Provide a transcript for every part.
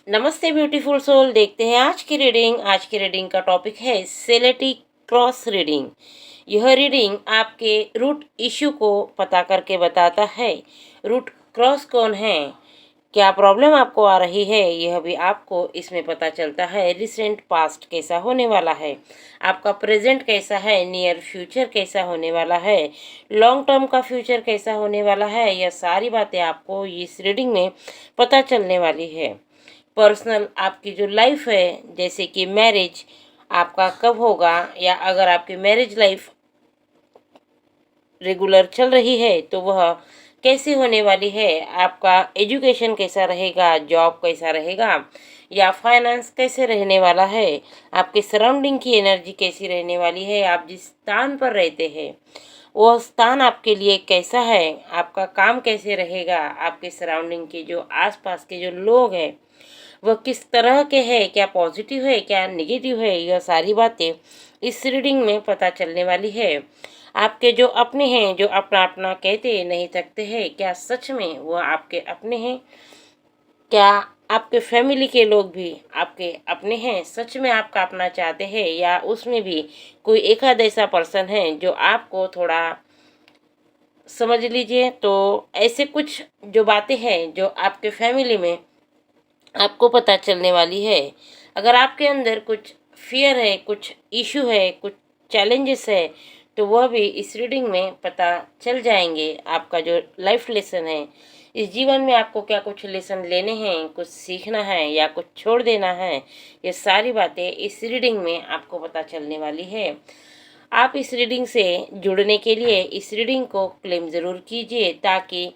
नमस्ते beautiful soul. देखते हैं आज की रीडिंग का टॉपिक है सेलेटी क्रॉस रीडिंग। यह रीडिंग आपके रूट इश्यू को पता करके बताता है। रूट क्रॉस कौन है, क्या प्रॉब्लम आपको आ रही है, यह भी आपको इसमें पता चलता है। रिसेंट पास्ट कैसा होने वाला है, आपका प्रेजेंट कैसा है, नियर फ्यूचर कैसा होने वाला है, लॉन्ग टर्म का फ्यूचर कैसा होने वाला है, यह सारी बातें आपको इस रीडिंग में पता चलने वाली है। पर्सनल आपकी जो लाइफ है, जैसे कि मैरिज आपका कब होगा, या अगर आपकी मैरिज लाइफ रेगुलर चल रही है तो वह कैसे होने वाली है, आपका एजुकेशन कैसा रहेगा, जॉब कैसा रहेगा, या फाइनेंस कैसे रहने वाला है, आपके सराउंडिंग की एनर्जी कैसी रहने वाली है, आप जिस स्थान पर रहते हैं वह स्थान आपके लिए कैसा है, आपका काम कैसे रहेगा, आपके सराउंडिंग के जो आसपास के जो लोग हैं वह किस तरह के हैं, क्या पॉजिटिव है क्या नेगेटिव है, यह सारी बातें इस रीडिंग में पता चलने वाली है। आपके जो अपने हैं, जो अपना अपना कहते नहीं सकते हैं, क्या सच में वह आपके अपने हैं, क्या आपके फैमिली के लोग भी आपके अपने हैं, सच में आपका अपना चाहते हैं, या उसमें भी कोई एक आध ऐसा पर्सन है जो आपको थोड़ा समझ लीजिए। तो ऐसे कुछ जो बातें हैं जो आपके फैमिली में आपको पता चलने वाली है। अगर आपके अंदर कुछ फियर है, कुछ इशू है, कुछ चैलेंजेस है, तो वह भी इस रीडिंग में पता चल जाएंगे। आपका जो लाइफ लेसन है, इस जीवन में आपको क्या कुछ लेसन लेने हैं, कुछ सीखना है या कुछ छोड़ देना है, ये सारी बातें इस रीडिंग में आपको पता चलने वाली है। आप इस रीडिंग से जुड़ने के लिए इस रीडिंग को क्लेम ज़रूर कीजिए, ताकि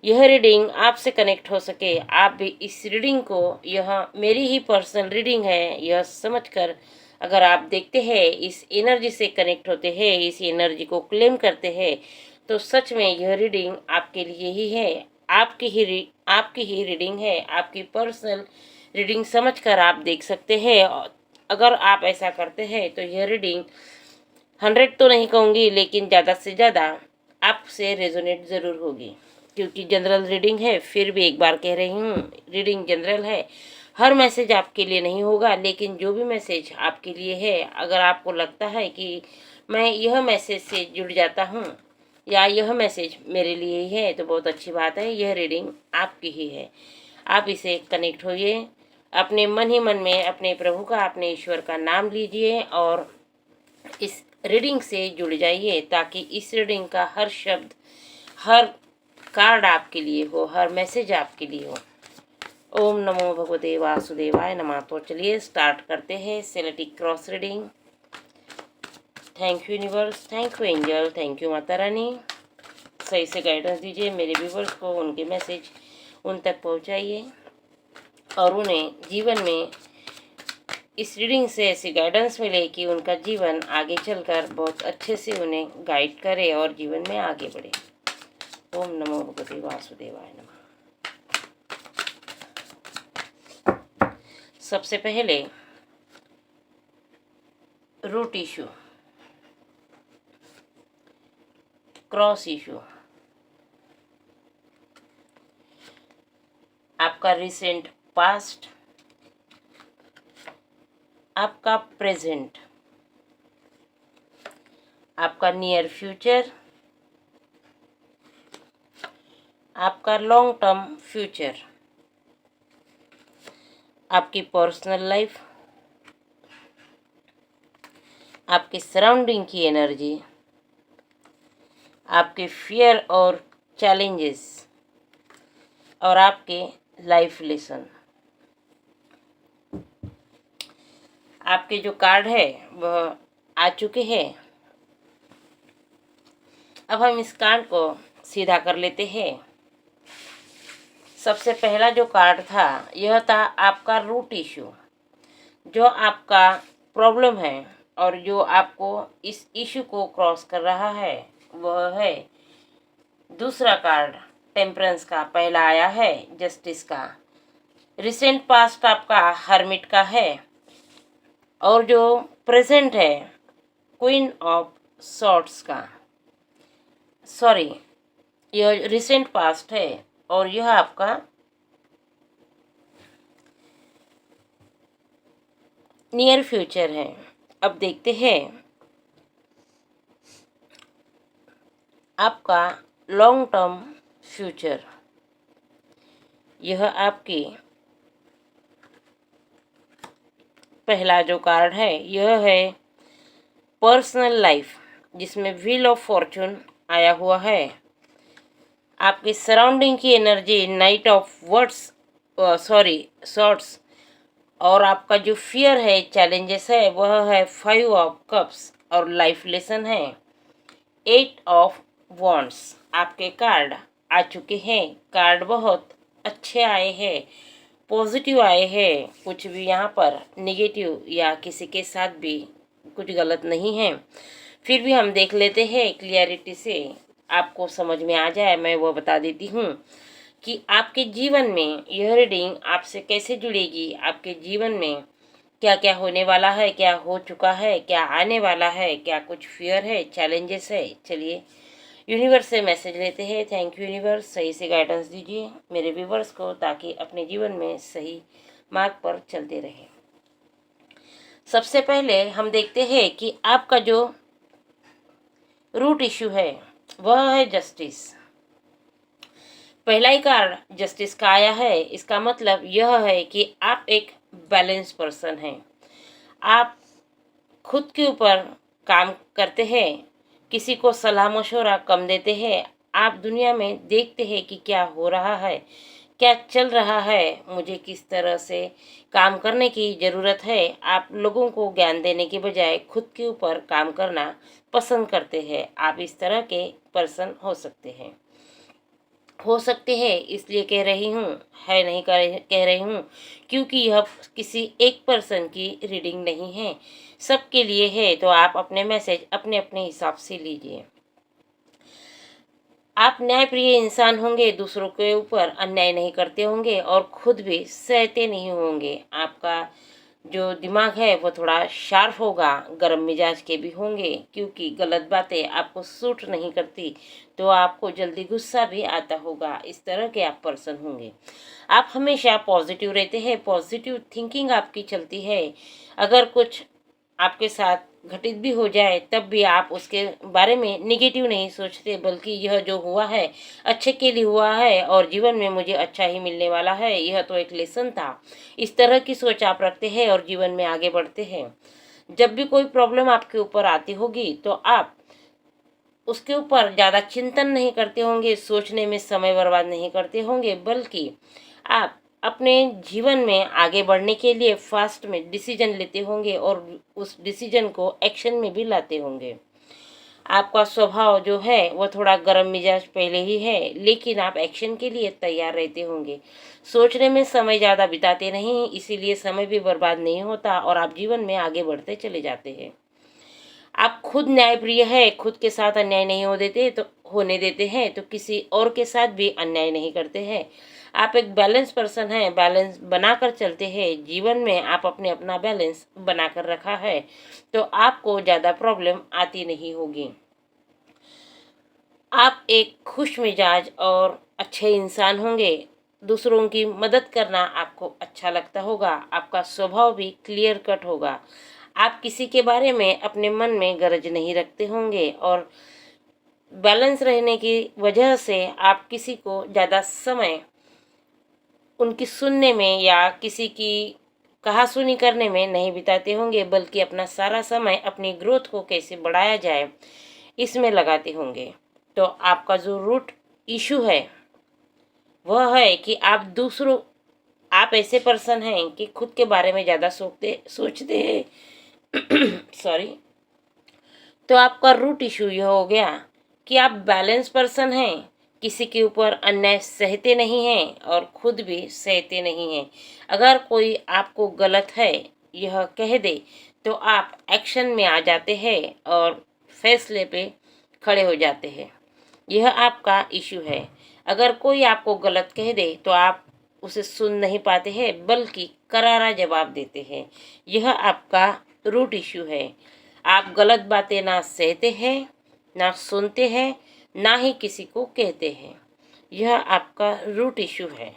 यह रीडिंग आपसे कनेक्ट हो सके। आप भी इस रीडिंग को, यह मेरी ही पर्सनल रीडिंग है यह समझकर अगर आप देखते हैं, इस एनर्जी से कनेक्ट होते हैं, इस एनर्जी को क्लेम करते हैं, तो सच में यह रीडिंग आपके लिए ही है। आपकी ही रीडिंग है, आपकी पर्सनल रीडिंग समझकर आप देख सकते हैं। अगर आप ऐसा करते हैं तो यह रीडिंग 100 तो नहीं कहूँगी, लेकिन ज़्यादा से ज़्यादा आपसे रेजोनेट ज़रूर होगी, क्योंकि जनरल रीडिंग है। फिर भी एक बार कह रही हूँ, रीडिंग जनरल है, हर मैसेज आपके लिए नहीं होगा, लेकिन जो भी मैसेज आपके लिए है, अगर आपको लगता है कि मैं यह मैसेज से जुड़ जाता हूँ या यह मैसेज मेरे लिए ही है, तो बहुत अच्छी बात है, यह रीडिंग आपकी ही है। आप इसे कनेक्ट होइए, अपने मन ही मन में अपने प्रभु का, अपने ईश्वर का नाम लीजिए और इस रीडिंग से जुड़ जाइए, ताकि इस रीडिंग का हर शब्द, हर कार्ड आपके लिए हो, हर मैसेज आपके लिए हो। ओम नमो भगवते वासुदेवाय नमः। तो चलिए स्टार्ट करते हैं Celtic cross reading. Thank you universe, thank you angel, thank you Mata Rani. सही से गाइडेंस दीजिए मेरे व्यूवर्स को, उनके मैसेज उन तक पहुंचाइए और उन्हें जीवन में इस रीडिंग से ऐसी गाइडेंस मिले कि उनका जीवन आगे चलकर बहुत अच्छे से उन्हें गाइड करे और जीवन में आगे बढ़े। ओम नमो भगवते वासुदेवाय नमः। सबसे पहले रूट इशू, क्रॉस इशू, आपका रिसेंट पास्ट, आपका प्रेजेंट, आपका नियर फ्यूचर, आपका लॉन्ग टर्म फ्यूचर, आपकी पर्सनल लाइफ, आपकी सराउंडिंग की एनर्जी, आपके फियर और चैलेंजेस, और आपके लाइफ लेसन। आपके जो कार्ड है वह आ चुके हैं। अब हम इस कार्ड को सीधा कर लेते हैं। सबसे पहला जो कार्ड था, यह था आपका रूट इशू, जो आपका प्रॉब्लम है और जो आपको इस इशू को क्रॉस कर रहा है, वह है दूसरा कार्ड टेम्परेंस का। पहला आया है जस्टिस का। रिसेंट पास्ट आपका हर्मिट का है, और जो प्रेजेंट है क्वीन ऑफ सॉर्ड्स का। सॉरी, यह रिसेंट पास्ट है और यह आपका नियर फ्यूचर है। अब देखते हैं आपका लॉन्ग टर्म फ्यूचर। यह आपकी पहला जो कार्ड है यह है पर्सनल लाइफ, जिसमें व्हील ऑफ फॉर्चून आया हुआ है। आपकी सराउंडिंग की एनर्जी नाइट ऑफ शॉर्ट्स, और आपका जो फियर है, चैलेंजेस है, वह है 5 ऑफ कप्स, और लाइफ लेसन है 8 ऑफ वॉन्ड्स। आपके कार्ड आ चुके हैं। कार्ड बहुत अच्छे आए हैं, पॉजिटिव आए हैं। कुछ भी यहाँ पर नेगेटिव या किसी के साथ भी कुछ गलत नहीं है। फिर भी हम देख लेते हैं क्लियरिटी से, आपको समझ में आ जाए। मैं वो बता देती हूँ कि आपके जीवन में यह रीडिंग आपसे कैसे जुड़ेगी, आपके जीवन में क्या क्या होने वाला है, क्या हो चुका है, क्या आने वाला है, क्या कुछ फियर है, चैलेंजेस है। चलिए यूनिवर्स से मैसेज लेते हैं। थैंक यू यूनिवर्स, सही से गाइडेंस दीजिए मेरे व्यूवर्स को, ताकि अपने जीवन में सही मार्ग पर चलते रहें। सबसे पहले हम देखते हैं कि आपका जो रूट इशू है वह है जस्टिस। पहला ही कार्ड जस्टिस का आया है। इसका मतलब यह है कि आप एक बैलेंस पर्सन हैं। आप खुद के ऊपर काम करते हैं, किसी को सलाह मशवरा कम देते हैं। आप दुनिया में देखते हैं कि क्या हो रहा है, क्या चल रहा है, मुझे किस तरह से काम करने की ज़रूरत है। आप लोगों को ज्ञान देने के बजाय खुद के ऊपर काम करना पसंद करते हैं। आप इस तरह के पर्सन हो सकते हैं, इसलिए कह रही हूँ, है नहीं कह रही हूँ, क्योंकि यह किसी एक पर्सन की रीडिंग नहीं है, सबके लिए है। तो आप अपने मैसेज अपने अपने हिसाब से लीजिए। आप न्यायप्रिय इंसान होंगे, दूसरों के ऊपर अन्याय नहीं करते होंगे और खुद भी सहते नहीं होंगे। आपका जो दिमाग है वो थोड़ा शार्प होगा, गर्म मिजाज के भी होंगे, क्योंकि गलत बातें आपको सूट नहीं करती तो आपको जल्दी गुस्सा भी आता होगा। इस तरह के आप पर्सन होंगे। आप हमेशा पॉजिटिव रहते हैं, पॉजिटिव थिंकिंग आपकी चलती है। अगर कुछ आपके साथ घटित भी हो जाए तब भी आप उसके बारे में निगेटिव नहीं सोचते, बल्कि यह जो हुआ है अच्छे के लिए हुआ है और जीवन में मुझे अच्छा ही मिलने वाला है, यह तो एक लेसन था। इस तरह की सोच आप रखते हैं और जीवन में आगे बढ़ते हैं। जब भी कोई प्रॉब्लम आपके ऊपर आती होगी तो आप उसके ऊपर ज़्यादा चिंतन नहीं करते होंगे, सोचने में समय बर्बाद नहीं करते होंगे, बल्कि आप अपने जीवन में आगे बढ़ने के लिए फास्ट में डिसीजन लेते होंगे और उस डिसीजन को एक्शन में भी लाते होंगे। आपका स्वभाव जो है वो थोड़ा गर्म मिजाज पहले ही है, लेकिन आप एक्शन के लिए तैयार रहते होंगे। सोचने में समय ज़्यादा बिताते नहीं, इसीलिए समय भी बर्बाद नहीं होता और आप जीवन में आगे बढ़ते चले जाते हैं। आप खुद न्यायप्रिय है, खुद के साथ अन्याय नहीं होने देते हैं, तो किसी और के साथ भी अन्याय नहीं करते हैं। आप एक बैलेंस पर्सन हैं, बैलेंस बनाकर चलते हैं। जीवन में आप अपने अपना बैलेंस बनाकर रखा है, तो आपको ज़्यादा प्रॉब्लम आती नहीं होगी। आप एक खुश मिजाज और अच्छे इंसान होंगे। दूसरों की मदद करना आपको अच्छा लगता होगा। आपका स्वभाव भी क्लियर कट होगा। आप किसी के बारे में अपने मन में गरज नहीं रखते होंगे और बैलेंस रहने की वजह से आप किसी को ज़्यादा समय उनकी सुनने में या किसी की कहासुनी करने में नहीं बिताते होंगे, बल्कि अपना सारा समय अपनी ग्रोथ को कैसे बढ़ाया जाए इसमें लगाते होंगे। तो आपका जो रूट इशू है वह है कि आप ऐसे पर्सन हैं कि खुद के बारे में ज़्यादा सोचते हैं सॉरी। तो आपका रूट इशू यह हो गया कि आप बैलेंस पर्सन हैं, किसी के ऊपर अन्याय सहते नहीं हैं और खुद भी सहते नहीं हैं। अगर कोई आपको गलत है यह कह दे तो आप एक्शन में आ जाते हैं और फैसले पे खड़े हो जाते हैं। यह आपका इशू है। अगर कोई आपको गलत कह दे तो आप उसे सुन नहीं पाते हैं, बल्कि करारा जवाब देते हैं। यह आपका रूट इशू है। आप गलत बातें ना सहते हैं, ना सुनते हैं, ना ही किसी को कहते हैं। यह आपका रूट इशू है।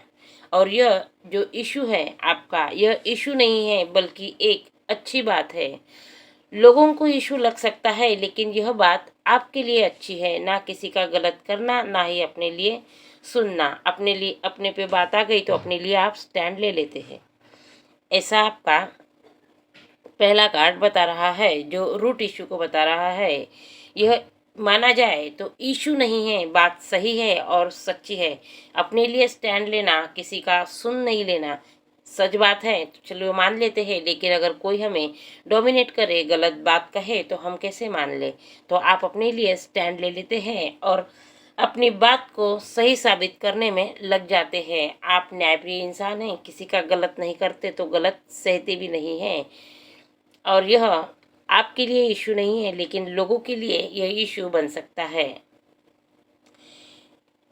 और यह जो इशू है आपका, यह इशू नहीं है, बल्कि एक अच्छी बात है। लोगों को इशू लग सकता है, लेकिन यह बात आपके लिए अच्छी है। ना किसी का गलत करना, ना ही अपने लिए सुनना। अपने लिए अपने पे बात आ गई तो अपने लिए आप स्टैंड ले लेते हैं। ऐसा आपका पहला कार्ड बता रहा है, जो रूट इशू को बता रहा है। यह माना जाए तो इशू नहीं है, बात सही है और सच्ची है। अपने लिए स्टैंड लेना, किसी का सुन नहीं लेना सच बात है, तो चलो मान लेते हैं। लेकिन अगर कोई हमें डोमिनेट करे, गलत बात कहे, तो हम कैसे मान ले। तो आप अपने लिए स्टैंड ले लेते हैं और अपनी बात को सही साबित करने में लग जाते हैं। आप न्यायप्रिय इंसान हैं, किसी का गलत नहीं करते तो गलत सहते भी नहीं हैं। और यह आपके लिए इशू नहीं है, लेकिन लोगों के लिए यह इशू बन सकता है।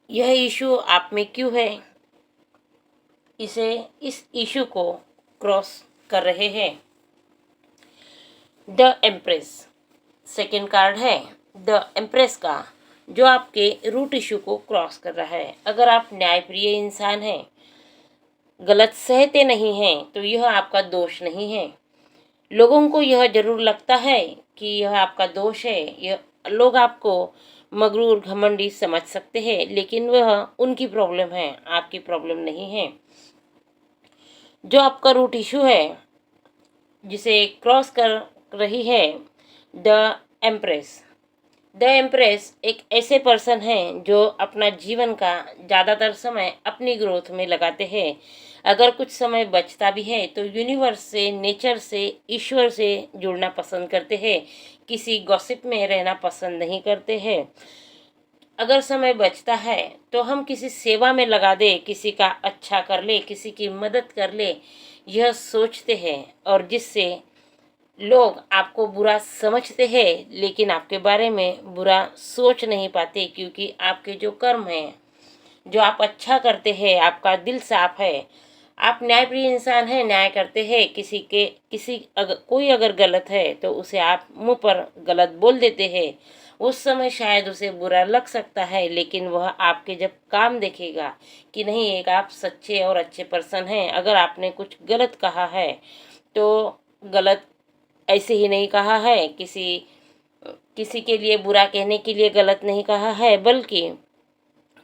यह इशू आप में क्यों है, इस इशू को क्रॉस कर रहे हैं द एम्प्रेस। सेकेंड कार्ड है द एम्प्रेस का, जो आपके रूट इशू को क्रॉस कर रहा है। अगर आप न्यायप्रिय इंसान हैं, गलत सहते नहीं हैं, तो यह आपका दोष नहीं है। लोगों को यह जरूर लगता है कि यह आपका दोष है। यह लोग आपको मगरूर, घमंडी समझ सकते हैं, लेकिन वह उनकी प्रॉब्लम है, आपकी प्रॉब्लम नहीं है। जो आपका रूट इशू है, जिसे क्रॉस कर रही है द एम्प्रेस। द एम्प्रेस एक ऐसे पर्सन हैं जो अपना जीवन का ज़्यादातर समय अपनी ग्रोथ में लगाते हैं। अगर कुछ समय बचता भी है तो यूनिवर्स से, नेचर से, ईश्वर से जुड़ना पसंद करते हैं। किसी गॉसिप में रहना पसंद नहीं करते हैं। अगर समय बचता है तो हम किसी सेवा में लगा दे, किसी का अच्छा कर ले, किसी की मदद कर ले, यह सोचते हैं। और जिससे लोग आपको बुरा समझते हैं, लेकिन आपके बारे में बुरा सोच नहीं पाते, क्योंकि आपके जो कर्म हैं, जो आप अच्छा करते हैं, आपका दिल साफ है, आप न्यायप्रिय इंसान हैं, न्याय करते हैं। कोई अगर गलत है तो उसे आप मुंह पर गलत बोल देते हैं। उस समय शायद उसे बुरा लग सकता है, लेकिन वह आपके जब काम देखेगा कि नहीं, एक आप सच्चे और अच्छे पर्सन हैं। अगर आपने कुछ गलत कहा है तो गलत ऐसे ही नहीं कहा है, किसी के लिए बुरा कहने के लिए गलत नहीं कहा है, बल्कि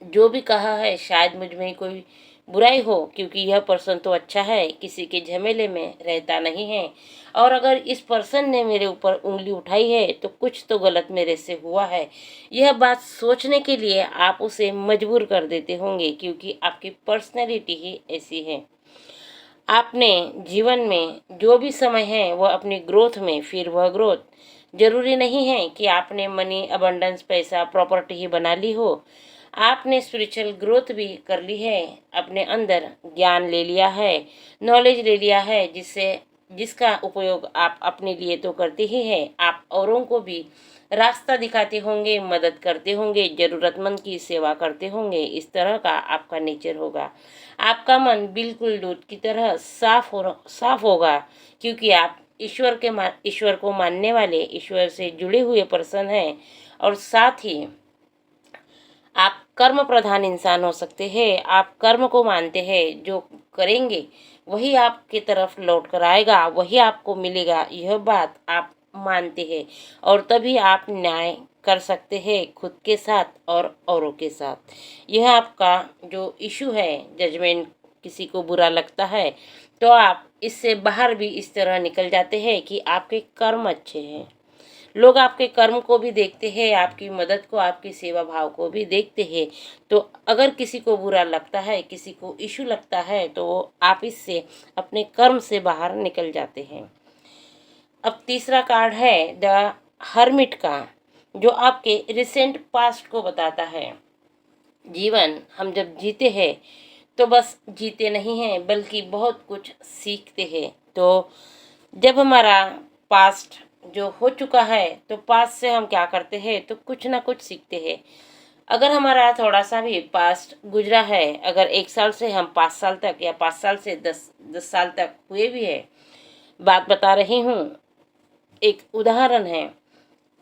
जो भी कहा है शायद मुझ में कोई बुराई हो, क्योंकि यह पर्सन तो अच्छा है, किसी के झमेले में रहता नहीं है। और अगर इस पर्सन ने मेरे ऊपर उंगली उठाई है तो कुछ तो गलत मेरे से हुआ है। यह बात सोचने के लिए आप उसे मजबूर कर देते होंगे, क्योंकि आपकी पर्सनैलिटी ही ऐसी है। आपने जीवन में जो भी समय है वह अपनी ग्रोथ में, फिर वह ग्रोथ जरूरी नहीं है कि आपने मनी, अबंडेंस, पैसा, प्रॉपर्टी ही बना ली हो। आपने स्पिरिचुअल ग्रोथ भी कर ली है, अपने अंदर ज्ञान ले लिया है, नॉलेज ले लिया है, जिसका उपयोग आप अपने लिए तो करते ही हैं। आप औरों को भी रास्ता दिखाते होंगे, मदद करते होंगे, ज़रूरतमंद की सेवा करते होंगे। इस तरह का आपका नेचर होगा। आपका मन बिल्कुल दूध की तरह साफ होगा, क्योंकि आप ईश्वर को मानने वाले, ईश्वर से जुड़े हुए पर्सन हैं। और साथ ही आप कर्म प्रधान इंसान हो सकते हैं। आप कर्म को मानते हैं, जो करेंगे वही आपकी तरफ लौट कर आएगा, वही आपको मिलेगा। यह बात आप मानते हैं, और तभी आप न्याय कर सकते हैं खुद के साथ और औरों के साथ। यह आपका जो इशू है, जजमेंट, किसी को बुरा लगता है तो आप इससे बाहर भी इस तरह निकल जाते हैं कि आपके कर्म अच्छे हैं। लोग आपके कर्म को भी देखते हैं, आपकी मदद को, आपकी सेवा भाव को भी देखते हैं। तो अगर किसी को बुरा लगता है, किसी को इशू लगता है, तो आप इससे, अपने कर्म से बाहर निकल जाते हैं। अब तीसरा कार्ड है द हर्मिट का, जो आपके रिसेंट पास्ट को बताता है। जीवन हम जब जीते हैं तो बस जीते नहीं हैं, बल्कि बहुत कुछ सीखते हैं। तो जब हमारा पास्ट जो हो चुका है, तो पास्ट से हम क्या करते हैं, तो कुछ ना कुछ सीखते हैं। अगर हमारा थोड़ा सा भी पास्ट गुजरा है, अगर 1 साल से हम 5 साल तक, या 5 साल से 10 साल तक हुए भी है, बात बता रही हूँ, एक उदाहरण है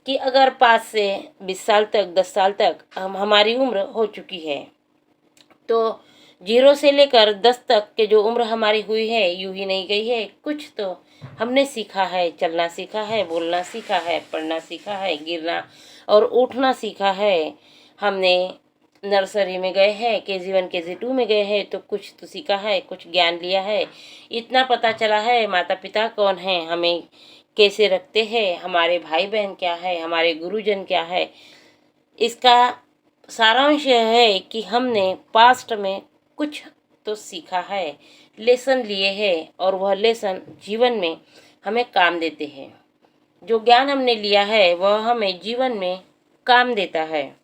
कि अगर 5 से 20 साल तक, 10 साल तक हमारी उम्र हो चुकी है, तो 0 से लेकर 10 तक के जो उम्र हमारी हुई है यूं ही नहीं गई है। कुछ तो हमने सीखा है, चलना सीखा है, बोलना सीखा है, पढ़ना सीखा है, गिरना और उठना सीखा है। हमने नर्सरी में गए हैं, KG1 KG2 में गए हैं, तो कुछ तो सीखा है, कुछ ज्ञान लिया है। इतना पता चला है माता पिता कौन है, हमें कैसे रखते हैं, हमारे भाई बहन क्या है, हमारे गुरुजन क्या है। इसका सारांश यह है कि हमने पास्ट में कुछ तो सीखा है, लेसन लिए हैं, और वह लेसन जीवन में हमें काम देते हैं। जो ज्ञान हमने लिया है वह हमें जीवन में काम देता है,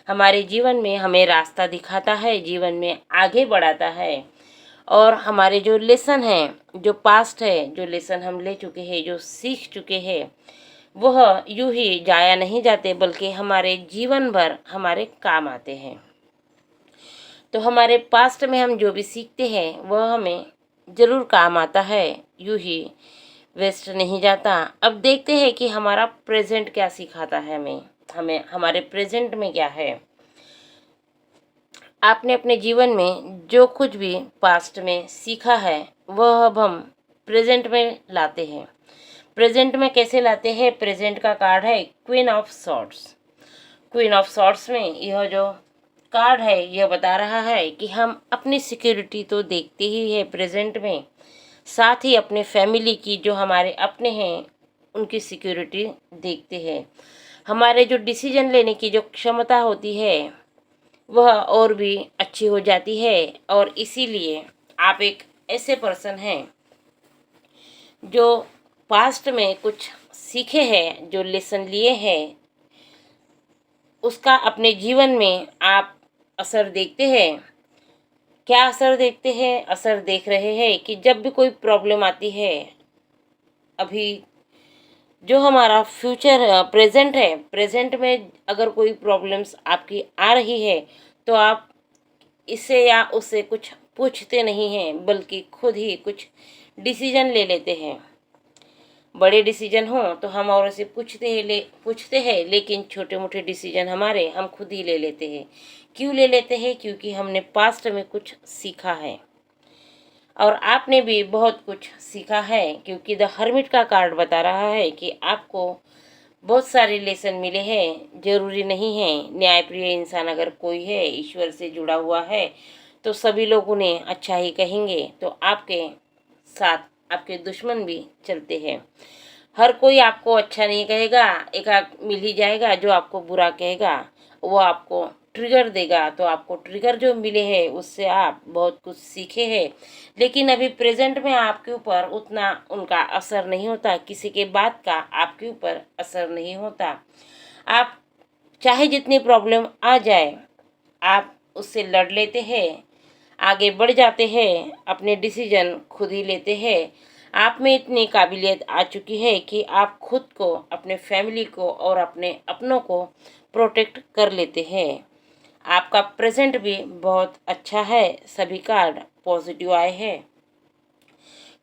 हमारे जीवन में हमें रास्ता दिखाता है, जीवन में आगे बढ़ाता है। और हमारे जो लेसन हैं, जो पास्ट है, जो लेसन हम ले चुके हैं, जो सीख चुके हैं, वह यूं ही जाया नहीं जाते, बल्कि हमारे जीवन भर हमारे काम आते हैं। तो हमारे पास्ट में हम जो भी सीखते हैं वह हमें ज़रूर काम आता है, यूं ही वेस्ट नहीं जाता। अब देखते हैं कि हमारा प्रेजेंट क्या सिखाता है हमें, हमारे प्रेजेंट में क्या है। आपने अपने जीवन में जो कुछ भी पास्ट में सीखा है वह अब हम प्रेजेंट में लाते हैं। प्रेजेंट में कैसे लाते हैं? प्रेजेंट का कार्ड है queen of swords. Queen of swords में यह जो कार्ड है यह बता रहा है कि हम अपनी सिक्योरिटी तो देखते ही है प्रेजेंट में, साथ ही अपने फैमिली की, जो हमारे अपने हैं, उनकी सिक्योरिटी देखते हैं। हमारे जो डिसीजन लेने की जो क्षमता होती है वह और भी अच्छी हो जाती है। और इसीलिए आप एक ऐसे पर्सन हैं जो पास्ट में कुछ सीखे हैं, जो लेसन लिए हैं, उसका अपने जीवन में आप असर देखते हैं। क्या असर देखते हैं? असर देख रहे हैं कि जब भी कोई प्रॉब्लम आती है, अभी जो हमारा फ्यूचर प्रेजेंट है, प्रेजेंट में अगर कोई प्रॉब्लम्स आपकी आ रही है तो आप इससे या उससे कुछ पूछते नहीं हैं, बल्कि खुद ही कुछ डिसीजन ले लेते हैं। बड़े डिसीजन हो तो हम और से पूछते हैं, लेकिन छोटे मोटे डिसीजन हमारे हम खुद ही ले लेते हैं। क्यों ले लेते हैं? क्योंकि हमने पास्ट में कुछ सीखा है, और आपने भी बहुत कुछ सीखा है। क्योंकि द हर्मिट का कार्ड बता रहा है कि आपको बहुत सारे लेसन मिले हैं। जरूरी नहीं है, न्यायप्रिय इंसान अगर कोई है, ईश्वर से जुड़ा हुआ है, तो सभी लोग उन्हें अच्छा ही कहेंगे। तो आपके साथ आपके दुश्मन भी चलते हैं। हर कोई आपको अच्छा नहीं कहेगा, एकाध मिल ही जाएगा जो आपको बुरा कहेगा, वो आपको ट्रिगर देगा। तो आपको ट्रिगर जो मिले हैं उससे आप बहुत कुछ सीखे हैं, लेकिन अभी प्रेजेंट में आपके ऊपर उतना उनका असर नहीं होता, किसी के बात का आपके ऊपर असर नहीं होता। आप चाहे जितनी प्रॉब्लम आ जाए, आप उससे लड़ लेते हैं, आगे बढ़ जाते हैं, अपने डिसीजन खुद ही लेते हैं। आप में इतनी काबिलियत आ चुकी है कि आप खुद को, अपने फैमिली को और अपने अपनों को प्रोटेक्ट कर लेते हैं। आपका प्रेजेंट भी बहुत अच्छा है। सभी कार्ड पॉजिटिव आए हैं।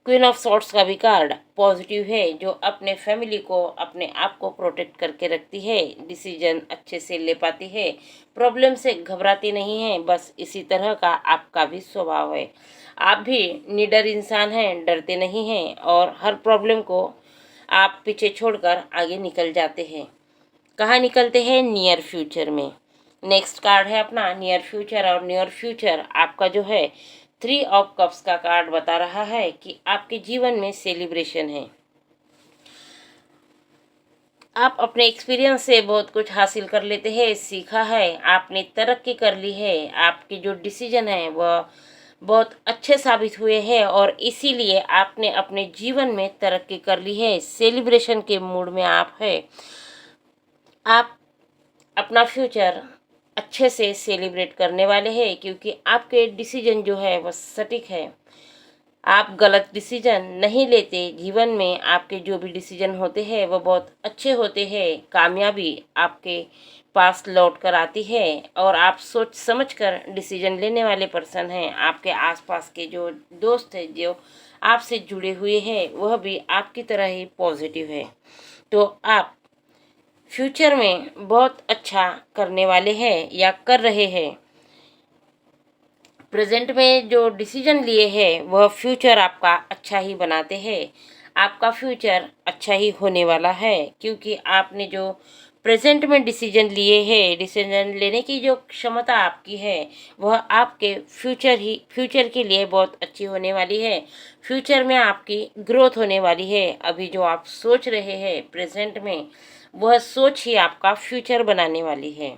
क्वीन ऑफ सॉर्ड्स का भी कार्ड पॉजिटिव है, जो अपने फैमिली को, अपने आप को प्रोटेक्ट करके रखती है, डिसीजन अच्छे से ले पाती है, प्रॉब्लम से घबराती नहीं है। बस इसी तरह का आपका भी स्वभाव है। आप भी निडर इंसान हैं, डरते नहीं हैं, और हर प्रॉब्लम को आप पीछे छोड़कर आगे निकल जाते हैं। कहाँ निकलते हैं? नियर फ्यूचर में। नेक्स्ट कार्ड है अपना नियर फ्यूचर, और नियर फ्यूचर आपका जो है 3 ऑफ कप्स का कार्ड बता रहा है कि आपके जीवन में सेलिब्रेशन है। आप अपने एक्सपीरियंस से बहुत कुछ हासिल कर लेते हैं, सीखा है, आपने तरक्की कर ली है, आपके जो डिसीजन है वह बहुत अच्छे साबित हुए हैं, और इसीलिए आपने अपने जीवन में तरक्की कर ली है। सेलिब्रेशन के मूड में आप है। आप अपना फ्यूचर अच्छे से सेलिब्रेट करने वाले हैं, क्योंकि आपके डिसीजन जो है वह सटीक है। आप गलत डिसीजन नहीं लेते। जीवन में आपके जो भी डिसीजन होते हैं वह बहुत अच्छे होते हैं। कामयाबी आपके पास लौट कर आती है, और आप सोच समझ कर डिसीजन लेने वाले पर्सन हैं। आपके आसपास के जो दोस्त हैं, जो आपसे जुड़े हुए हैं, वह भी आपकी तरह ही पॉजिटिव है। तो आप फ्यूचर में बहुत अच्छा करने वाले हैं या कर रहे हैं। प्रेजेंट में जो डिसीजन लिए हैं वह फ्यूचर आपका अच्छा ही बनाते हैं। आपका फ्यूचर अच्छा ही होने वाला है, क्योंकि आपने जो प्रेजेंट में डिसीजन लिए हैं, डिसीजन लेने की जो क्षमता आपकी है वह आपके फ्यूचर के लिए बहुत अच्छी होने वाली है। फ्यूचर में आपकी ग्रोथ होने वाली है। अभी जो आप सोच रहे हैं प्रेजेंट में, वह सोच ही आपका फ्यूचर बनाने वाली है।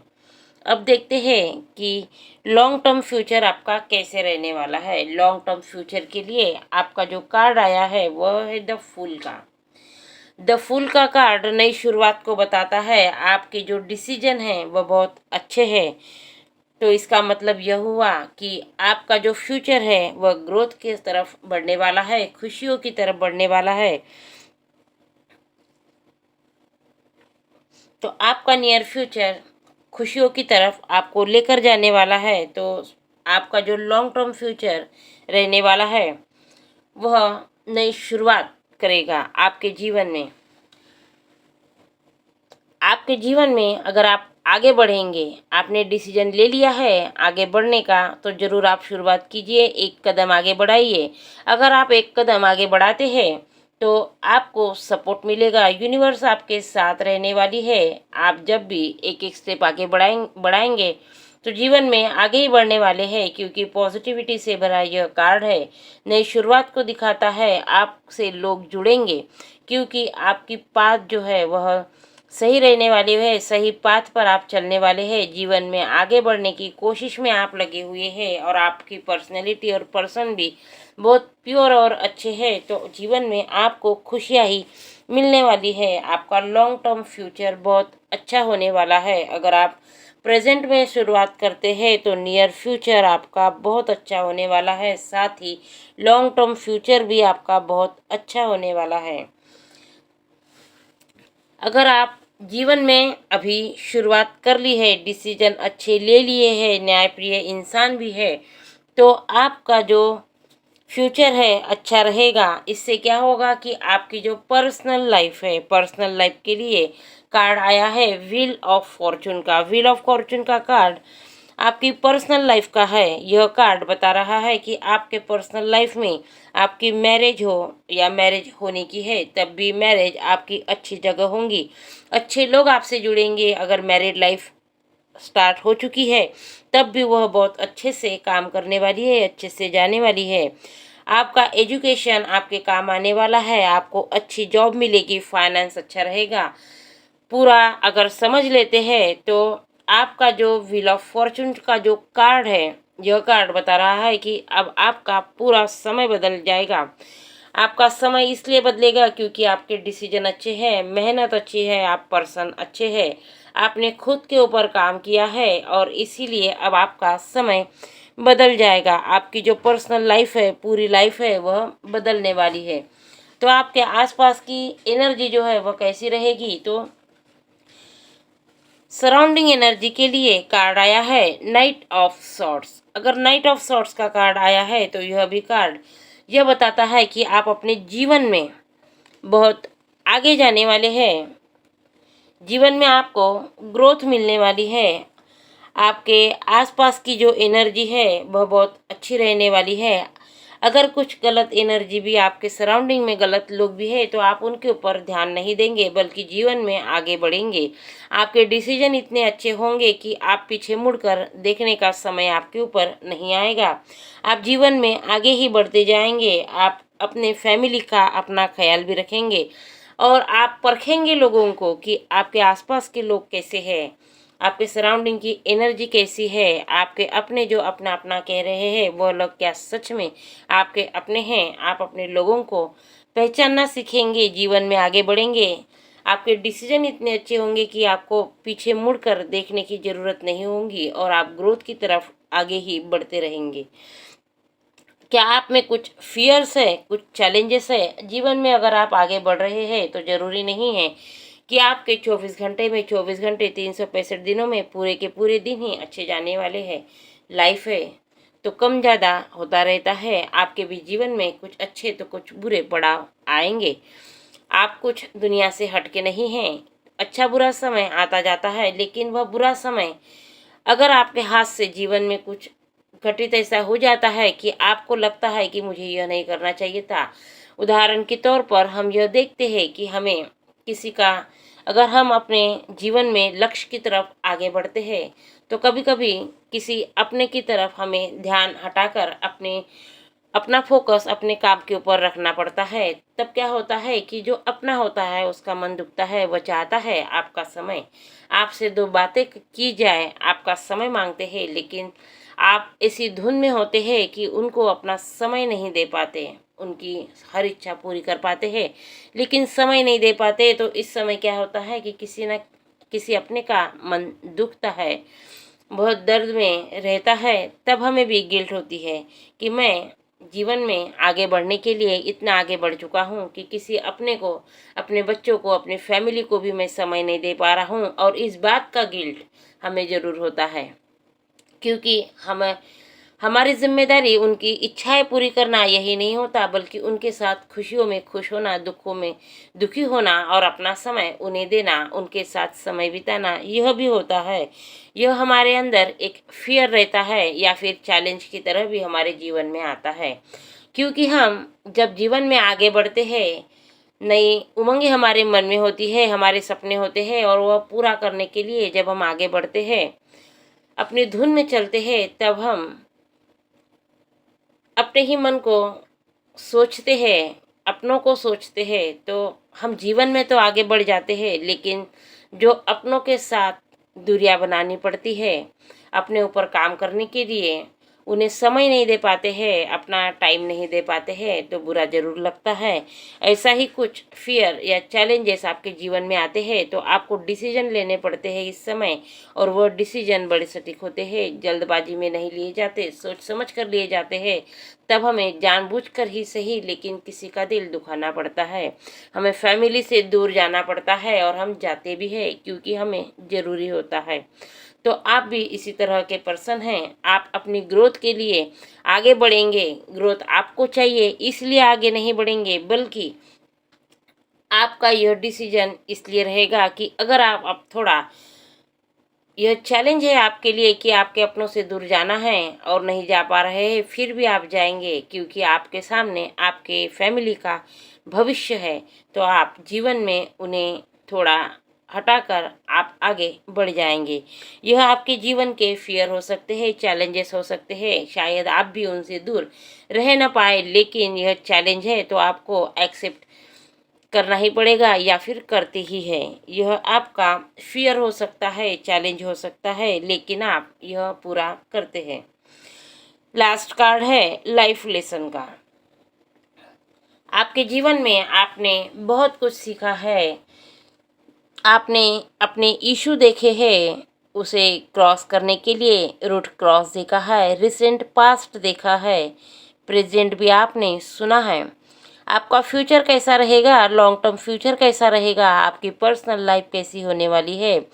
अब देखते हैं कि लॉन्ग टर्म फ्यूचर आपका कैसे रहने वाला है। लॉन्ग टर्म फ्यूचर के लिए आपका जो कार्ड आया है वह है द फूल का। द फूल का कार्ड नई शुरुआत को बताता है। आपके जो डिसीजन हैं वह बहुत अच्छे हैं। तो इसका मतलब यह हुआ कि आपका जो फ्यूचर है वह ग्रोथ की तरफ बढ़ने वाला है, खुशियों की तरफ बढ़ने वाला है। तो आपका नियर फ्यूचर खुशियों की तरफ आपको लेकर जाने वाला है। तो आपका जो लॉन्ग टर्म फ्यूचर रहने वाला है वह नई शुरुआत करेगा आपके जीवन में। आपके जीवन में अगर आप आगे बढ़ेंगे, आपने डिसीजन ले लिया है आगे बढ़ने का, तो ज़रूर आप शुरुआत कीजिए, एक कदम आगे बढ़ाइए। अगर आप एक कदम आगे बढ़ाते हैं तो आपको सपोर्ट मिलेगा, यूनिवर्स आपके साथ रहने वाली है। आप जब भी एक एक स्टेप आगे बढ़ाएंगे तो जीवन में आगे ही बढ़ने वाले हैं, क्योंकि पॉजिटिविटी से भरा यह कार्ड है। नई शुरुआत को दिखाता है। आपसे लोग जुड़ेंगे, क्योंकि आपकी बात जो है वह सही रहने वाली है। सही पाथ पर आप चलने वाले हैं। जीवन में आगे बढ़ने की कोशिश में आप लगे हुए हैं, और आपकी पर्सनैलिटी और पर्सन भी बहुत प्योर और अच्छे हैं। तो जीवन में आपको खुशियाँ ही मिलने वाली है। आपका लॉन्ग टर्म फ्यूचर बहुत अच्छा होने वाला है। अगर आप प्रेजेंट में शुरुआत करते हैं तो नियर फ्यूचर आपका बहुत अच्छा होने वाला है। साथ ही लॉन्ग टर्म फ्यूचर भी आपका बहुत अच्छा होने वाला है। अगर आप जीवन में अभी शुरुआत कर ली है, डिसीजन अच्छे ले लिए हैं, न्यायप्रिय इंसान भी है, तो आपका जो फ्यूचर है अच्छा रहेगा। इससे क्या होगा कि आपकी जो पर्सनल लाइफ है, पर्सनल लाइफ के लिए कार्ड आया है व्हील ऑफ फॉर्चून का। व्हील ऑफ फॉर्चून का कार्ड आपकी पर्सनल लाइफ का है। यह कार्ड बता रहा है कि आपके पर्सनल लाइफ में आपकी मैरिज हो या मैरिज होने की है, तब भी मैरिज आपकी अच्छी जगह होंगी, अच्छे लोग आपसे जुड़ेंगे। अगर मैरिड लाइफ स्टार्ट हो चुकी है तब भी वह बहुत अच्छे से काम करने वाली है, अच्छे से जाने वाली है। आपका एजुकेशन आपके काम आने वाला है। आपको अच्छी जॉब मिलेगी, फाइनेंस अच्छा रहेगा। पूरा अगर समझ लेते हैं तो आपका जो व्हील ऑफ फॉर्चून का जो कार्ड है, यह कार्ड बता रहा है कि अब आपका पूरा समय बदल जाएगा। आपका समय इसलिए बदलेगा क्योंकि आपके डिसीजन अच्छे हैं, मेहनत अच्छी है, आप पर्सन अच्छे हैं, आपने खुद के ऊपर काम किया है, और इसीलिए अब आपका समय बदल जाएगा। आपकी जो पर्सनल लाइफ है, पूरी लाइफ है, वह बदलने वाली है। तो आपके आसपास की एनर्जी जो है वह कैसी रहेगी, तो सराउंडिंग एनर्जी के लिए कार्ड आया है नाइट ऑफ सॉर्ट्स। अगर नाइट ऑफ सॉर्ट्स का कार्ड आया है तो यह भी कार्ड यह बताता है कि आप अपने जीवन में बहुत आगे जाने वाले हैं। जीवन में आपको ग्रोथ मिलने वाली है। आपके आसपास की जो एनर्जी है वह बहुत अच्छी रहने वाली है। अगर कुछ गलत एनर्जी भी आपके सराउंडिंग में, गलत लोग भी है, तो आप उनके ऊपर ध्यान नहीं देंगे, बल्कि जीवन में आगे बढ़ेंगे। आपके डिसीजन इतने अच्छे होंगे कि आप पीछे मुड़कर देखने का समय आपके ऊपर नहीं आएगा। आप जीवन में आगे ही बढ़ते जाएंगे। आप अपने फैमिली का अपना ख्याल भी रखेंगे, और आप परखेंगे लोगों को कि आपके आसपास के लोग कैसे हैं, आपके सराउंडिंग की एनर्जी कैसी है। आपके अपने जो अपना अपना कह रहे हैं वो लोग क्या सच में आपके अपने हैं। आप अपने लोगों को पहचानना सीखेंगे, जीवन में आगे बढ़ेंगे। आपके डिसीजन इतने अच्छे होंगे कि आपको पीछे मुड़कर देखने की ज़रूरत नहीं होगी, और आप ग्रोथ की तरफ आगे ही बढ़ते रहेंगे। क्या आप में कुछ फियर्स है, कुछ चैलेंजेस है जीवन में? अगर आप आगे बढ़ रहे हैं तो ज़रूरी नहीं है कि आपके 24 घंटे में 24 घंटे 365 दिनों में पूरे के पूरे दिन ही अच्छे जाने वाले हैं। लाइफ है तो कम ज़्यादा होता रहता है। आपके भी जीवन में कुछ अच्छे तो कुछ बुरे पड़ाव आएंगे। आप कुछ दुनिया से हट के नहीं हैं। अच्छा बुरा समय आता जाता है, लेकिन वह बुरा समय अगर आपके हाथ से जीवन में कुछ घटित ऐसा हो जाता है कि आपको लगता है कि मुझे यह नहीं करना चाहिए था। उदाहरण के तौर पर हम यह देखते हैं कि हमें किसी का, अगर हम अपने जीवन में लक्ष्य की तरफ आगे बढ़ते हैं तो कभी कभी किसी अपने की तरफ हमें ध्यान हटाकर अपना फोकस अपने काम के ऊपर रखना पड़ता है। तब क्या होता है कि जो अपना होता है उसका मन दुखता है, वह चाहता है आपका समय, आपसे दो बातें की जाए, आपका समय मांगते हैं, लेकिन आप ऐसी धुन में होते हैं कि उनको अपना समय नहीं दे पाते, उनकी हर इच्छा पूरी कर पाते हैं लेकिन समय नहीं दे पाते। तो इस समय क्या होता है कि किसी न किसी अपने का मन दुखता है, बहुत दर्द में रहता है। तब हमें भी गिल्ट होती है कि मैं जीवन में आगे बढ़ने के लिए इतना आगे बढ़ चुका हूँ कि किसी अपने को, अपने बच्चों को, अपने फैमिली को भी मैं समय नहीं दे पा रहा हूँ। और इस बात का गिल्ट हमें ज़रूर होता है क्योंकि हमारी जिम्मेदारी उनकी इच्छाएं पूरी करना यही नहीं होता, बल्कि उनके साथ खुशियों में खुश होना, दुखों में दुखी होना और अपना समय उन्हें देना, उनके साथ समय बिताना, यह भी होता है। यह हमारे अंदर एक फियर रहता है या फिर चैलेंज की तरह भी हमारे जीवन में आता है, क्योंकि हम जब जीवन में आगे बढ़ते हैं, नई उमंगें हमारे मन में होती है, हमारे सपने होते हैं और वह पूरा करने के लिए जब हम आगे बढ़ते हैं, अपनी धुन में चलते हैं, तब हम अपने ही मन को सोचते हैं, अपनों को सोचते हैं, तो हम जीवन में तो आगे बढ़ जाते हैं, लेकिन जो अपनों के साथ दूरियां बनानी पड़ती है अपने ऊपर काम करने के लिए, उन्हें समय नहीं दे पाते हैं, अपना टाइम नहीं दे पाते हैं, तो बुरा ज़रूर लगता है। ऐसा ही कुछ फियर या चैलेंजेस आपके जीवन में आते हैं तो आपको डिसीजन लेने पड़ते हैं इस समय, और वो डिसीजन बड़े सटीक होते हैं, जल्दबाजी में नहीं लिए जाते, सोच समझ कर लिए जाते हैं। तब हमें जानबूझकर ही सही लेकिन किसी का दिल दुखाना पड़ता है, हमें फैमिली से दूर जाना पड़ता है, और हम जाते भी हैं क्योंकि हमें ज़रूरी होता है। तो आप भी इसी तरह के पर्सन हैं, आप अपनी ग्रोथ के लिए आगे बढ़ेंगे, ग्रोथ आपको चाहिए इसलिए आगे नहीं बढ़ेंगे, बल्कि आपका यह डिसीजन इसलिए रहेगा कि अगर आप अब थोड़ा, यह चैलेंज है आपके लिए कि आपके अपनों से दूर जाना है और नहीं जा पा रहे हैं, फिर भी आप जाएंगे क्योंकि आपके सामने आपके फैमिली का भविष्य है। तो आप जीवन में उन्हें थोड़ा हटाकर आप आगे बढ़ जाएंगे। यह आपके जीवन के फियर हो सकते हैं, चैलेंजेस हो सकते हैं, शायद आप भी उनसे दूर रह ना पाए, लेकिन यह चैलेंज है तो आपको एक्सेप्ट करना ही पड़ेगा या फिर करते ही है। यह आपका फियर हो सकता है, चैलेंज हो सकता है, लेकिन आप यह पूरा करते हैं। लास्ट कार्ड है लाइफ लेसन का। आपके जीवन में आपने बहुत कुछ सीखा है, आपने अपने इशू देखे हैं, उसे क्रॉस करने के लिए रूट क्रॉस देखा है, रिसेंट पास्ट देखा है, प्रेजेंट भी आपने सुना है। आपका फ्यूचर कैसा रहेगा, लॉन्ग टर्म फ्यूचर कैसा रहेगा, आपकी पर्सनल लाइफ कैसी होने वाली है,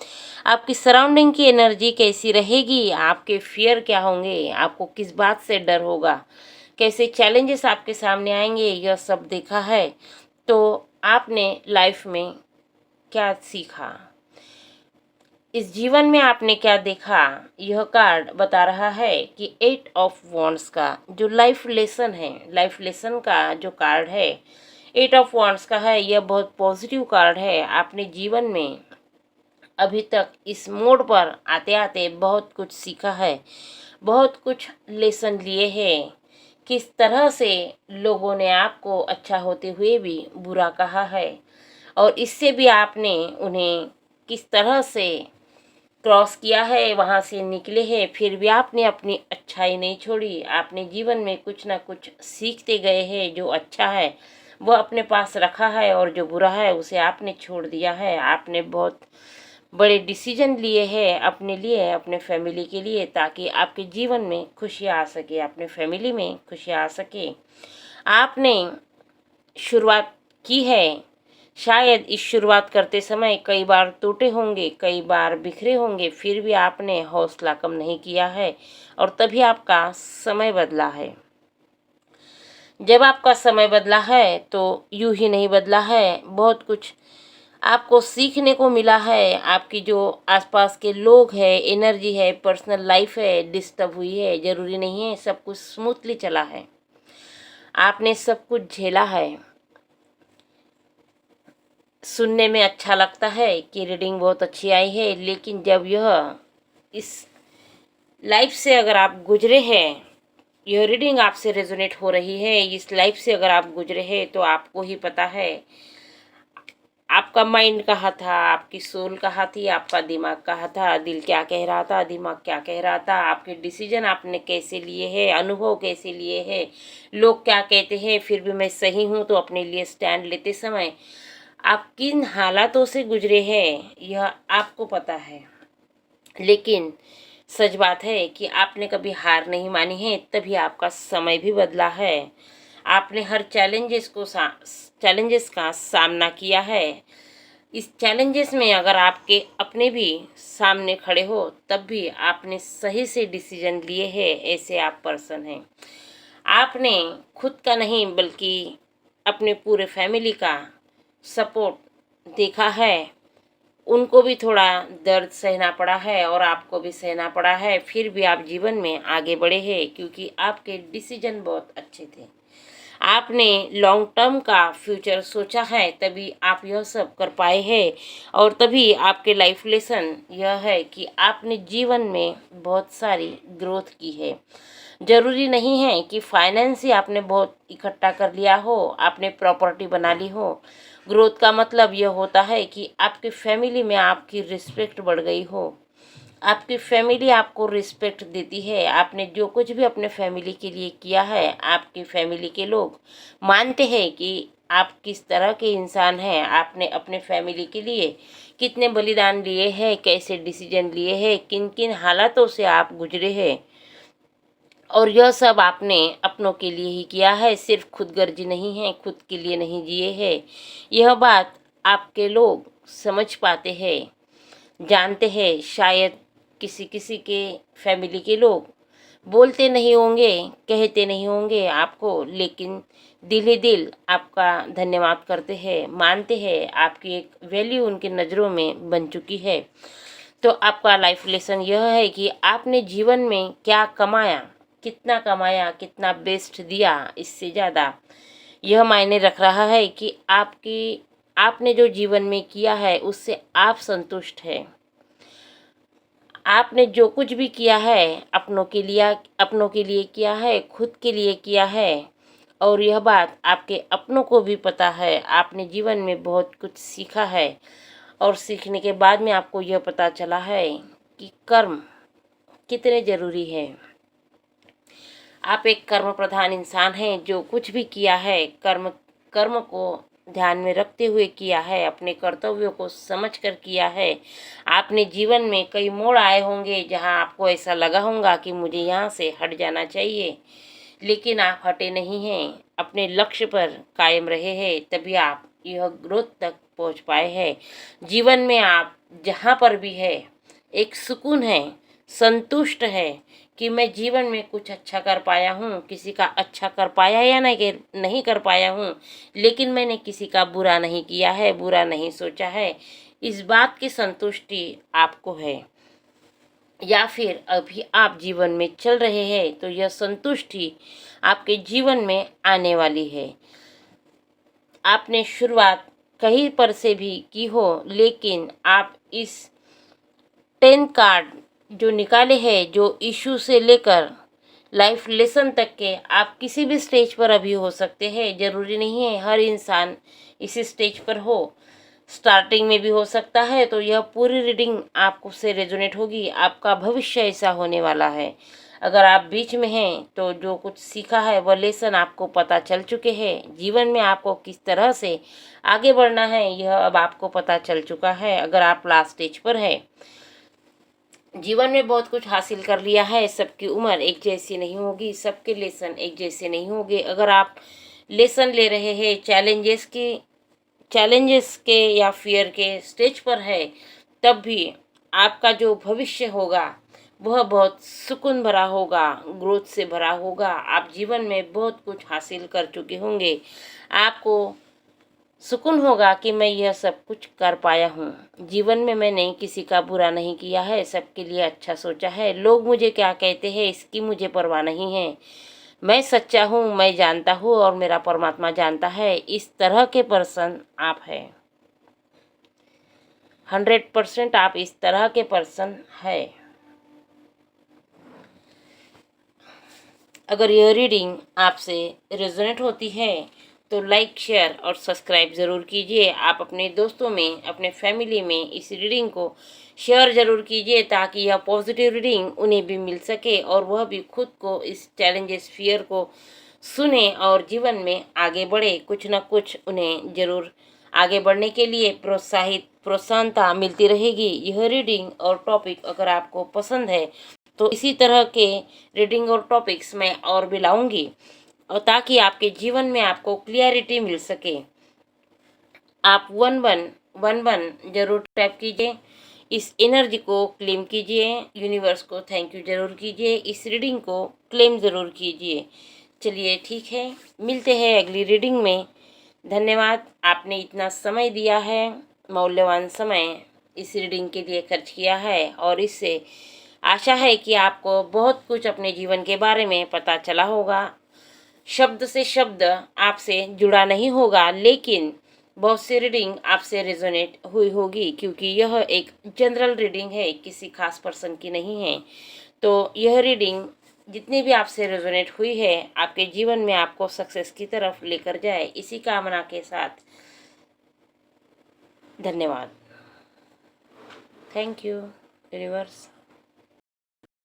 आपकी सराउंडिंग की एनर्जी कैसी रहेगी, आपके फियर क्या होंगे, आपको किस बात से डर होगा, कैसे चैलेंजेस आपके सामने आएंगे, यह सब देखा है। तो आपने लाइफ में क्या सीखा, इस जीवन में आपने क्या देखा, यह कार्ड बता रहा है कि 8 ऑफ वॉन्ड्स का जो लाइफ लेसन है, लाइफ लेसन का जो कार्ड है 8 ऑफ वॉन्ड्स का है, यह बहुत पॉजिटिव कार्ड है। आपने जीवन में अभी तक इस मोड़ पर आते आते बहुत कुछ सीखा है, बहुत कुछ लेसन लिए हैं, किस तरह से लोगों ने आपको अच्छा होते हुए भी बुरा कहा है, और इससे भी आपने उन्हें किस तरह से क्रॉस किया है, वहाँ से निकले हैं, फिर भी आपने अपनी अच्छाई नहीं छोड़ी। आपने जीवन में कुछ ना कुछ सीखते गए हैं, जो अच्छा है वो अपने पास रखा है और जो बुरा है उसे आपने छोड़ दिया है। आपने बहुत बड़े डिसीजन लिए हैं अपने लिए, अपने फैमिली के लिए, ताकि आपके जीवन में खुशियाँ आ सके, अपने फैमिली में खुशियाँ आ सके। आपने शुरुआत की है, शायद इस शुरुआत करते समय कई बार टूटे होंगे, कई बार बिखरे होंगे, फिर भी आपने हौसला कम नहीं किया है और तभी आपका समय बदला है। जब आपका समय बदला है तो यूं ही नहीं बदला है, बहुत कुछ आपको सीखने को मिला है, आपकी जो आसपास के लोग हैं, एनर्जी है, पर्सनल लाइफ है, डिस्टर्ब हुई है, ज़रूरी नहीं है सब कुछ स्मूथली चला है, आपने सब कुछ झेला है। सुनने में अच्छा लगता है कि रीडिंग बहुत अच्छी आई है, लेकिन जब यह इस लाइफ से अगर आप गुजरे हैं, यह रीडिंग आपसे रेजोनेट हो रही है, इस लाइफ से अगर आप गुजरे हैं, तो आपको ही पता है आपका माइंड कहाँ था, आपकी सोल कहाँ थी, आपका दिमाग कहाँ था, दिल क्या कह रहा था, दिमाग क्या कह रहा था, आपके डिसीजन आपने कैसे लिए हैं, अनुभव कैसे लिए हैं, लोग क्या कहते हैं फिर भी मैं सही हूँ, तो अपने लिए स्टैंड लेते समय आप किन हालातों से गुजरे हैं यह आपको पता है। लेकिन सच बात है कि आपने कभी हार नहीं मानी है, तभी आपका समय भी बदला है। आपने हर चैलेंजेस का सामना किया है। इस चैलेंजेस में अगर आपके अपने भी सामने खड़े हो, तब भी आपने सही से डिसीजन लिए हैं, ऐसे आप पर्सन हैं। आपने खुद का नहीं बल्कि अपने पूरे फैमिली का सपोर्ट देखा है, उनको भी थोड़ा दर्द सहना पड़ा है और आपको भी सहना पड़ा है, फिर भी आप जीवन में आगे बढ़े हैं, क्योंकि आपके डिसीजन बहुत अच्छे थे। आपने लॉन्ग टर्म का फ्यूचर सोचा है, तभी आप यह सब कर पाए हैं। और तभी आपके लाइफ लेसन यह है कि आपने जीवन में बहुत सारी ग्रोथ की है। ज़रूरी नहीं है कि फाइनेंस ही आपने बहुत इकट्ठा कर लिया हो, आपने प्रॉपर्टी बना ली हो। ग्रोथ का मतलब यह होता है कि आपकी फैमिली में आपकी रिस्पेक्ट बढ़ गई हो, आपकी फैमिली आपको रिस्पेक्ट देती है। आपने जो कुछ भी अपने फैमिली के लिए किया है, आपकी फैमिली के लोग मानते हैं कि आप किस तरह के इंसान हैं, आपने अपने फैमिली के लिए कितने बलिदान लिए हैं, कैसे डिसीजन लिए हैं, किन किन हालातों से आप गुजरे हैं। और यह सब आपने अपनों के लिए ही किया है, सिर्फ खुदगर्जी नहीं है, खुद के लिए नहीं जिए हैं। यह बात आपके लोग समझ पाते हैं, जानते हैं। शायद किसी किसी के फैमिली के लोग बोलते नहीं होंगे, कहते नहीं होंगे आपको, लेकिन दिल ही दिल आपका धन्यवाद करते हैं, मानते हैं, आपकी एक वैल्यू उनकी नज़रों में बन चुकी है। तो आपका लाइफ लेसन यह है कि आपने जीवन में क्या कमाया, कितना बेस्ट दिया, इससे ज़्यादा यह मायने रख रहा है कि आपने जो जीवन में किया है उससे आप संतुष्ट हैं। आपने जो कुछ भी किया है अपनों के लिए किया है, खुद के लिए किया है। और यह बात आपके अपनों को भी पता है, आपने जीवन में बहुत कुछ सीखा है। और सीखने के बाद में आपको यह पता चला है कि कर्म कितने ज़रूरी है। आप एक कर्म प्रधान इंसान हैं, जो कुछ भी किया है कर्म को ध्यान में रखते हुए किया है, अपने कर्तव्यों को समझकर किया है। आपने जीवन में कई मोड़ आए होंगे जहां आपको ऐसा लगा होगा कि मुझे यहाँ से हट जाना चाहिए, लेकिन आप हटे नहीं हैं, अपने लक्ष्य पर कायम रहे हैं, तभी आप यह ग्रोथ तक पहुँच पाए हैं। जीवन में आप जहाँ पर भी है, एक सुकून है, संतुष्ट है कि मैं जीवन में कुछ अच्छा कर पाया हूँ, किसी का अच्छा कर पाया या नहीं कर पाया हूँ, लेकिन मैंने किसी का बुरा नहीं किया है, बुरा नहीं सोचा है। इस बात की संतुष्टि आपको है, या फिर अभी आप जीवन में चल रहे हैं, तो यह संतुष्टि आपके जीवन में आने वाली है। आपने शुरुआत कहीं पर से भी की हो, लेकिन आप इस 10 कार्ड जो निकाले हैं, जो इशू से लेकर लाइफ लेसन तक के, आप किसी भी स्टेज पर अभी हो सकते हैं। ज़रूरी नहीं है हर इंसान इसी स्टेज पर हो, स्टार्टिंग में भी हो सकता है। तो यह पूरी रीडिंग आपको से रेजोनेट होगी, आपका भविष्य ऐसा होने वाला है। अगर आप बीच में हैं, तो जो कुछ सीखा है वह लेसन आपको पता चल चुके हैं। जीवन में आपको किस तरह से आगे बढ़ना है, यह अब आपको पता चल चुका है। अगर आप लास्ट स्टेज पर है, जीवन में बहुत कुछ हासिल कर लिया है, सबकी उम्र एक जैसी नहीं होगी, सबके लेसन एक जैसे नहीं होंगे। अगर आप लेसन ले रहे हैं चैलेंजेस के या फियर के स्टेज पर है, तब भी आपका जो भविष्य होगा वह बहुत सुकून भरा होगा, ग्रोथ से भरा होगा। आप जीवन में बहुत कुछ हासिल कर चुके होंगे, आपको सुकून होगा कि मैं यह सब कुछ कर पाया हूँ। जीवन में मैंने किसी का बुरा नहीं किया है, सबके लिए अच्छा सोचा है। लोग मुझे क्या कहते हैं इसकी मुझे परवाह नहीं है। मैं सच्चा हूँ, मैं जानता हूँ और मेरा परमात्मा जानता है। इस तरह के पर्सन आप हैं। 100% आप इस तरह के पर्सन है। अगर यह रीडिंग आपसे रेजोनेट होती है तो लाइक, शेयर और सब्सक्राइब ज़रूर कीजिए। आप अपने दोस्तों में, अपने फैमिली में इस रीडिंग को शेयर ज़रूर कीजिए ताकि यह पॉजिटिव रीडिंग उन्हें भी मिल सके और वह भी खुद को इस चैलेंजेस, फियर को सुने और जीवन में आगे बढ़े। कुछ न कुछ उन्हें ज़रूर आगे बढ़ने के लिए प्रोत्साहनता मिलती रहेगी। यह रीडिंग और टॉपिक अगर आपको पसंद है तो इसी तरह के रीडिंग और टॉपिक्स मैं और भी लाऊंगी, और ताकि आपके जीवन में आपको क्लियरिटी मिल सके। आप 1111 जरूर टैप कीजिए, इस एनर्जी को क्लेम कीजिए, यूनिवर्स को थैंक यू जरूर कीजिए, इस रीडिंग को क्लेम ज़रूर कीजिए। चलिए ठीक है, मिलते हैं अगली रीडिंग में। धन्यवाद, आपने इतना समय दिया है, मौल्यवान समय इस रीडिंग के लिए खर्च किया है, और इससे आशा है कि आपको बहुत कुछ अपने जीवन के बारे में पता चला होगा। शब्द से शब्द आपसे जुड़ा नहीं होगा, लेकिन बहुत सी रीडिंग आपसे रेजोनेट हुई होगी, क्योंकि यह एक जनरल रीडिंग है, किसी खास पर्सन की नहीं है। तो यह रीडिंग जितनी भी आपसे रेजोनेट हुई है, आपके जीवन में आपको सक्सेस की तरफ लेकर जाए, इसी कामना के साथ धन्यवाद। Thank you universe.